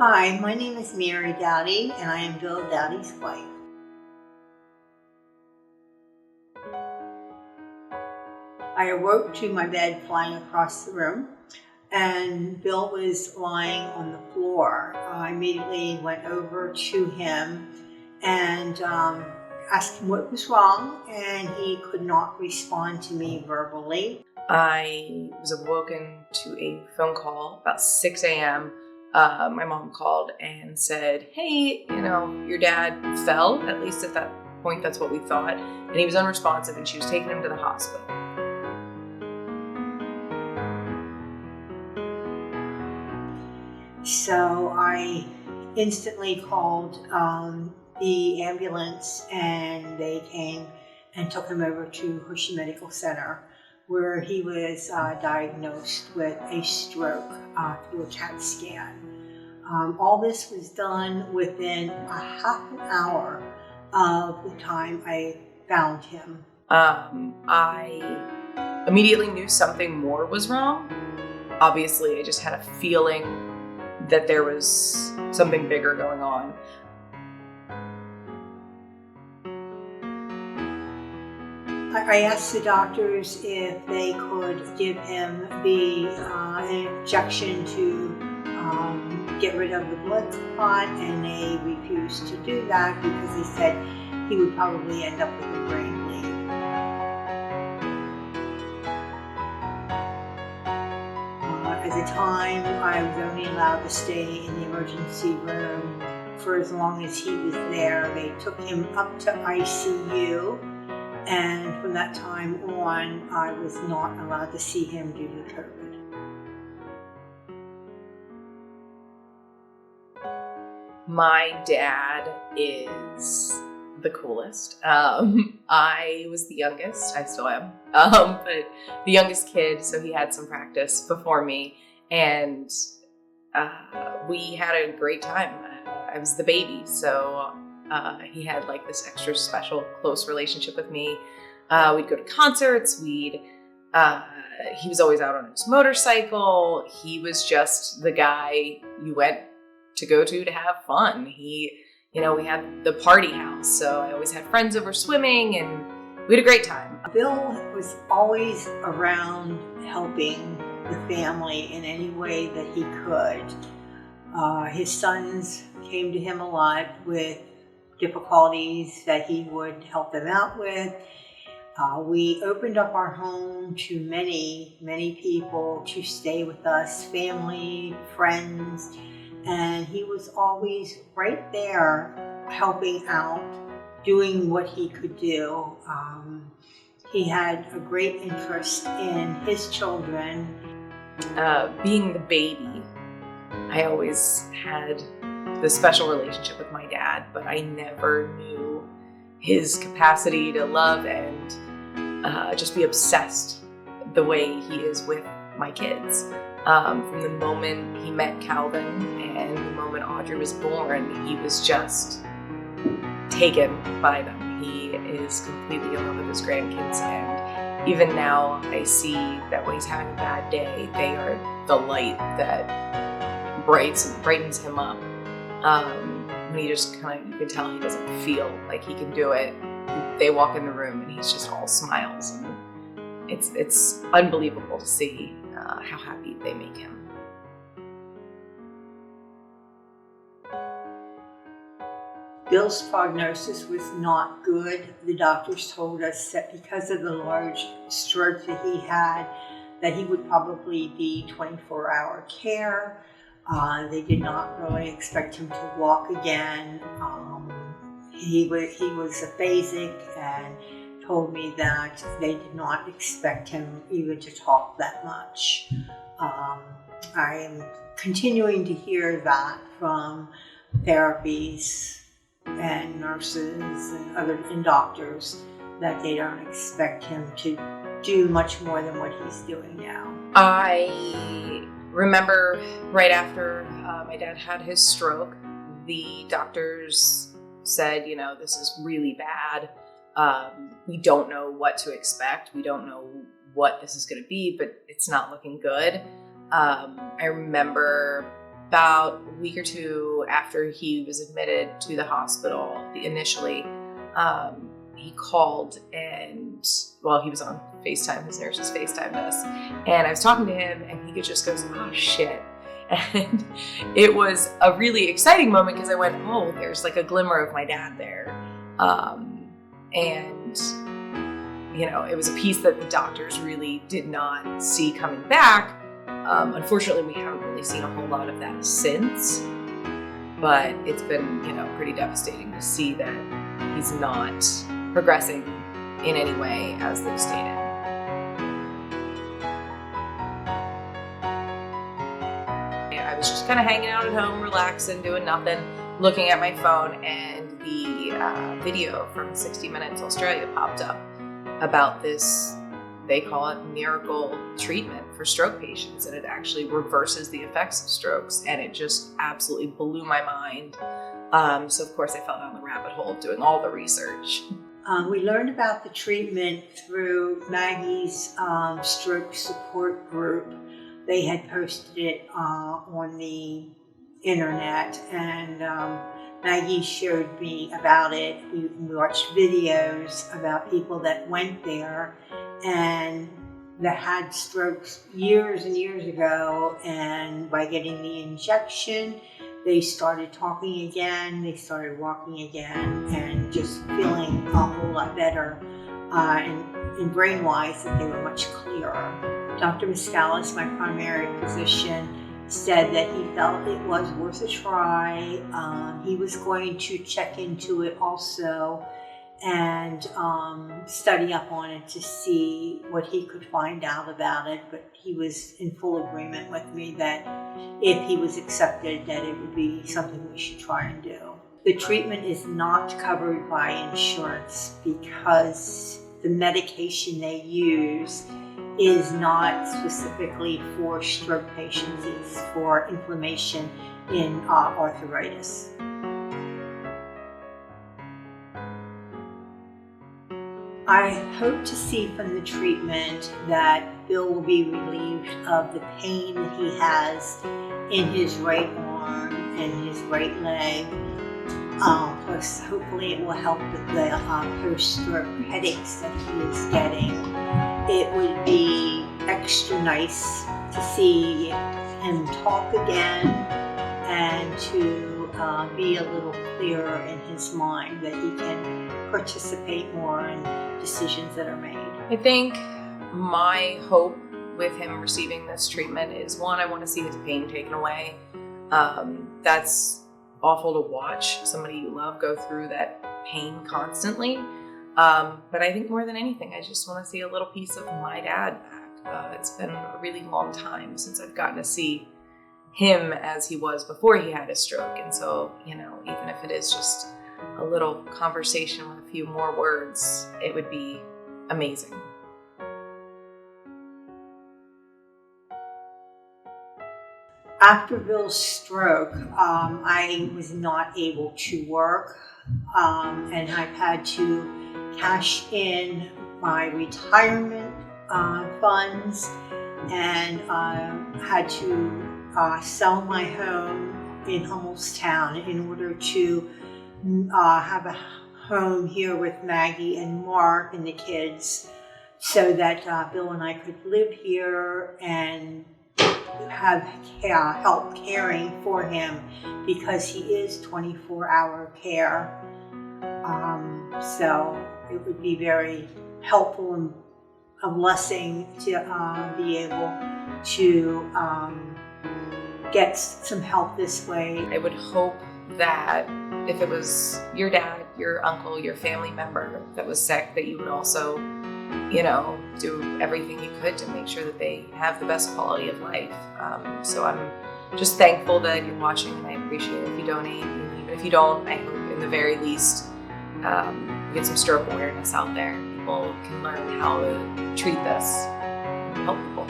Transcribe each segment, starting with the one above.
Hi, my name is Mary Doughty, and I am Bill Doughty's wife. I awoke to my bed flying across the room, and Bill was lying on the floor. I immediately went over to him and asked him what was wrong, and he could not respond to me verbally. I was awoken to a phone call about 6 a.m. My mom called and said, hey, your dad fell, at least at that point, that's what we thought, and he was unresponsive and she was taking him to the hospital. So I instantly called the ambulance, and they came and took him over to Hershey Medical Center, where he was diagnosed with a stroke through a CAT scan. All this was done within a half an hour of the time I found him. I immediately knew something more was wrong. Obviously, I just had a feeling that there was something bigger going on. I asked the doctors if they could give him an injection to get rid of the blood clot, and they refused to do that because they said he would probably end up with a brain bleed. At the time, I was only allowed to stay in the emergency room for as long as he was there. They took him up to ICU, and from that time on, I was not allowed to see him due to COVID. My dad is the coolest. I was the youngest. I still am. But the youngest kid, so he had some practice before me, and we had a great time. I was the baby, so he had like this extra special close relationship with me. We'd go to concerts. He was always out on his motorcycle. He was just the guy you went to go to have fun. We had the party house, so I always had friends over swimming, and we had a great time. Bill was always around helping the family in any way that he could. His sons came to him a lot with difficulties that he would help them out with. We opened up our home to many, many people to stay with us, family, friends, and he was always right there helping out, doing what he could do. He had a great interest in his children. Being the baby, I always had this special relationship with my dad, but I never knew his capacity to love and just be obsessed the way he is with my kids. From the moment he met Calvin and the moment Audrey was born, he was just taken by them. He is completely in love with his grandkids, and even now I see that when he's having a bad day, they are the light that brightens him up. When he just you can tell he doesn't feel like he can do it. They walk in the room and he's just all smiles, and it's unbelievable to see how happy they make him. Bill's prognosis was not good. The doctors told us that because of the large stroke that he had, that he would probably be 24-hour care. They did not really expect him to walk again. He was aphasic, and told me that they did not expect him even to talk that much. I am continuing to hear that from therapies and nurses and doctors, that they don't expect him to do much more than what he's doing now. I remember right after my dad had his stroke, the doctors said, this is really bad. We don't know what to expect. We don't know what this is going to be, but it's not looking good. I remember about a week or two after he was admitted to the hospital initially, he called and, well, he was on FaceTime, his nurses FaceTimed us, and I was talking to him and he just goes, oh shit. And it was a really exciting moment because I went, oh, there's like a glimmer of my dad there. And, you know, it was a piece that the doctors really did not see coming back. Unfortunately, we haven't really seen a whole lot of that since, but it's been, you know, pretty devastating to see that he's not progressing in any way as they've stated. I was just kind of hanging out at home, relaxing, doing nothing, looking at my phone, and the video from 60 Minutes Australia popped up about this, they call it miracle treatment for stroke patients, and it actually reverses the effects of strokes, and it just absolutely blew my mind. So of course I fell down the rabbit hole of doing all the research. We learned about the treatment through Maggie's stroke support group. They had posted it on the internet, and Maggie showed me about it. We watched videos about people that went there and that had strokes years and years ago, and by getting the injection, they started talking again, they started walking again, and just feeling a whole lot better, and brain-wise that they were much clearer. Dr. Miscalis, my primary physician, said that he felt it was worth a try. He was going to check into it also and study up on it to see what he could find out about it, but he was in full agreement with me that if he was accepted, that it would be something we should try and do. The treatment is not covered by insurance because the medication they use is not specifically for stroke patients, it's for inflammation in arthritis. I hope to see from the treatment that Bill will be relieved of the pain that he has in his right arm and his right leg. Plus, hopefully it will help with the post-stroke headaches that he is getting. It would be extra nice to see him talk again and to be a little clearer in his mind, that he can participate more in decisions that are made. I think my hope with him receiving this treatment is, one, I want to see his pain taken away. That's awful to watch somebody you love go through that pain constantly. But I think more than anything, I just want to see a little piece of my dad back. It's been a really long time since I've gotten to see him as he was before he had a stroke. And so, you know, even if it is just a little conversation with a few more words, it would be amazing. After Bill's stroke, I was not able to work, and I've had to cash in my retirement funds, and had to sell my home in Hummelstown in order to have a home here with Maggie and Mark and the kids, so that Bill and I could live here and have help caring for him, because he is 24-hour care. So it would be very helpful and a blessing to be able to get some help this way. I would hope that if it was your dad, your uncle, your family member that was sick, that you would also, you know, do everything you could to make sure that they have the best quality of life. So I'm just thankful that you're watching, and I appreciate it if you donate. And even if you don't, I hope in the very least you get some stroke awareness out there. People can learn how to treat this and help people.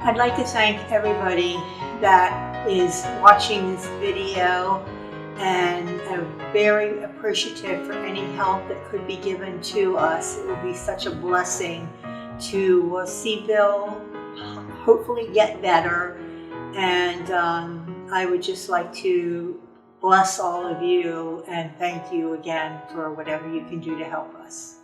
I'd like to thank everybody that is watching this video, and I'm very appreciative for any help that could be given to us. It would be such a blessing to see Bill hopefully get better, and I would just like to bless all of you and thank you again for whatever you can do to help us.